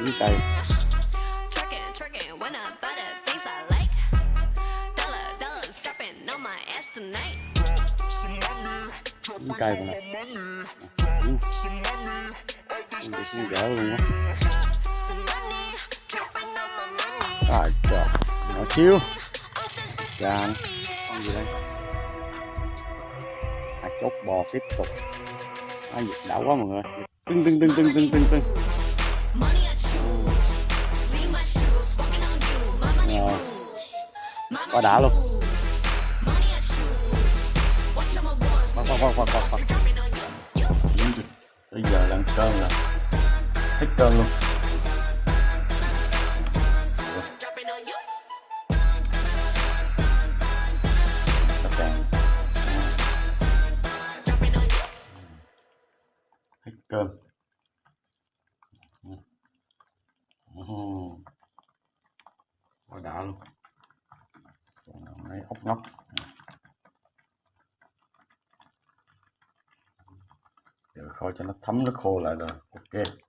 มีไก่มีไก่บ่ล่ะนี่เดี๋ยวลงวะจ้ะเอาชิวจานต้องอยู่đây chốt bò tiếp tục đã quá mọi người tưng quá đã luôn khoan bây giờ làm cơm là hết cơm luôn hết cơm quá đã luôn ốc ngóc để kho cho nó thấm nó khô lại rồi ok